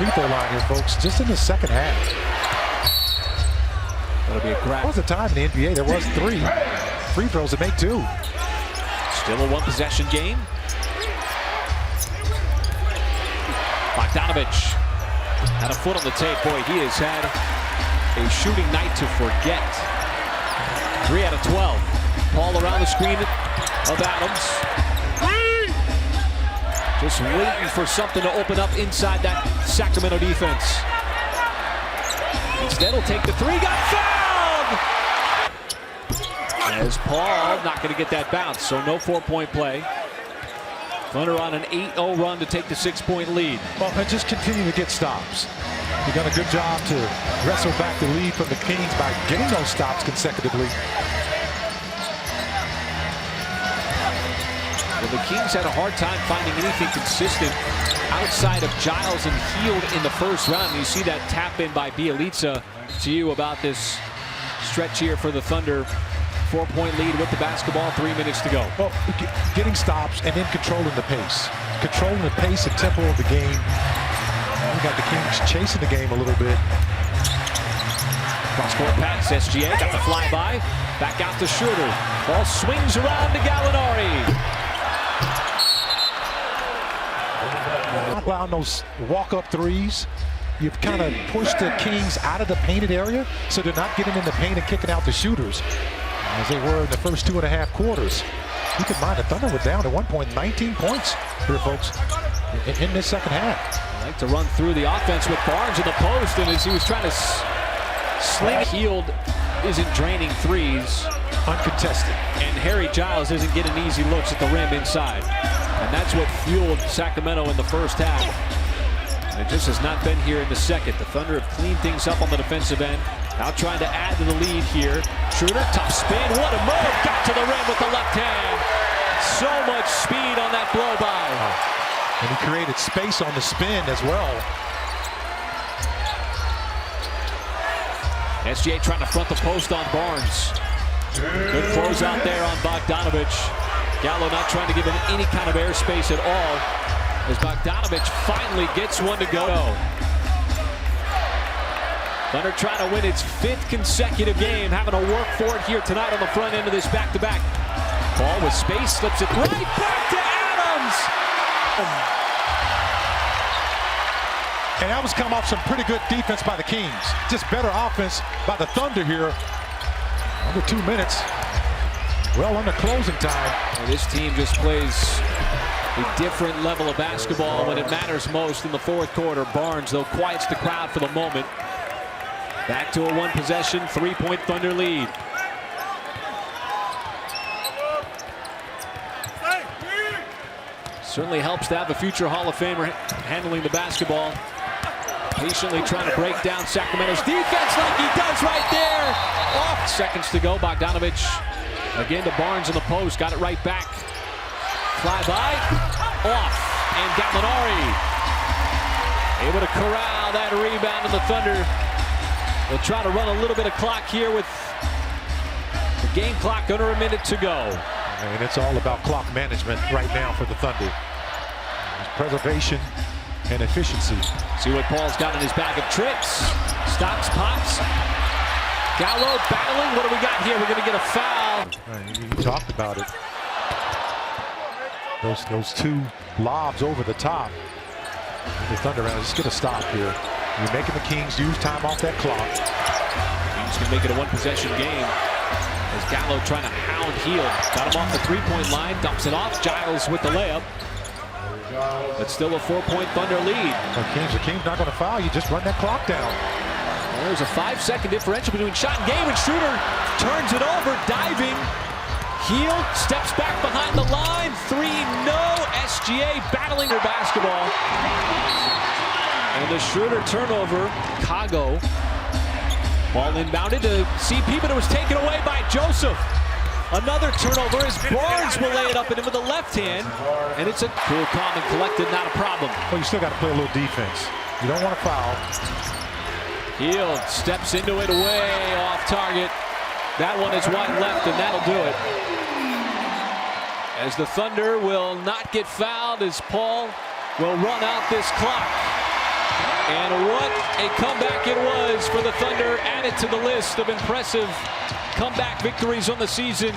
free throw line here, folks, just in the second half. That'll be a grab. There was a time in the NBA there was 3 free throws to make 2. Still a one-possession game. Bogdanovich had a foot on the tape. Boy, he has had a shooting night to forget. 3 out of 12. Paul around the screen of Adams. Just waiting for something to open up inside that Sacramento defense. Instead, he'll take the 3. Got fouled! As Paul not going to get that bounce, so no 4-point play. Thunder on an 8-0 run to take the 6-point lead. Well, and just continue to get stops. You've done a good job to wrestle back the lead from the Kings by getting those stops consecutively. Well, the Kings had a hard time finding anything consistent outside of Giles and Hield in the first round. And you see that tap in by Bjelica. To you about this stretch here for the Thunder. 4-point lead with the basketball, 3 minutes to go. Well, getting stops and then controlling the pace. Controlling the pace and tempo of the game. We got the Kings chasing the game a little bit. Cross-court pass, SGA got the flyby. Back out to Schroeder. Ball swings around to Gallinari. Not allowing those walk-up threes. You've kind of pushed the Kings out of the painted area, so they're not getting in the paint and kicking out the shooters as they were in the first 2.5 quarters. Keep in mind, the Thunder were down at one point 19 points here, folks, in this second half. I like to run through the offense with Barnes in the post, and as he was trying to sling, Hield isn't draining threes. Uncontested. And Harry Giles isn't getting easy looks at the rim inside. And that's what fueled Sacramento in the first half. And it just has not been here in the second. The Thunder have cleaned things up on the defensive end. Now trying to add to the lead here. Schroeder, tough spin, what a move. Got to the rim with the left hand. So much speed on that blow by. And he created space on the spin as well. SGA trying to front the post on Barnes. Good close out there on Bogdanovich. Gallo not trying to give him any kind of airspace at all, as Bogdanovich finally gets one to go. Thunder trying to win its 5th consecutive game, having to work for it here tonight on the front end of this back-to-back. Ball with space, slips it right back to Adams. And that was come off some pretty good defense by the Kings. Just better offense by the Thunder here. Under 2 minutes. Well under closing time. Well, this team just plays a different level of basketball when it matters most in the 4th quarter. Barnes, though, quiets the crowd for the moment. Back to a 1-possession, 3-point Thunder lead. Certainly helps to have a future Hall of Famer handling the basketball. Patiently trying to break down Sacramento's defense like he does right there. Off. Seconds to go. Bogdanovich again to Barnes in the post. Got it right back. Fly by. Off. And Gallinari able to corral that rebound, and the Thunder will try to run a little bit of clock here with the game clock under a minute to go. And it's all about clock management right now for the Thunder. Preservation and efficiency. See what Paul's got in his bag of tricks. Stops, pops. Gallo battling. What do we got here? We're going to get a foul. You talked about it. Those 2 lobs over the top. The Thunder just get a stop here. You're making the Kings use time off that clock. Kings can make it a 1-possession game. As Gallo trying to hound Hield. Got him off the 3-point line. Dumps it off. Giles with the layup. But still a 4-point Thunder lead. The Kings not going to foul. You just run that clock down. Well, there's a 5-second differential between shot and game, and Schroeder turns it over, diving. Hield steps back behind the line. 3, no. SGA battling their basketball. And the Schroeder turnover. Kago. Ball inbounded to CP, but it was taken away by Joseph. Another turnover as Barnes will lay it up at him with the left hand. And it's a cool, calm, and collected, not a problem. Well, you still got to play a little defense. You don't want to foul. Hield steps into it way off target. That one is wide left, and that'll do it. As the Thunder will not get fouled, as Paul will run out this clock. And what a comeback it was for the Thunder, added to the list of impressive comeback victories on the season.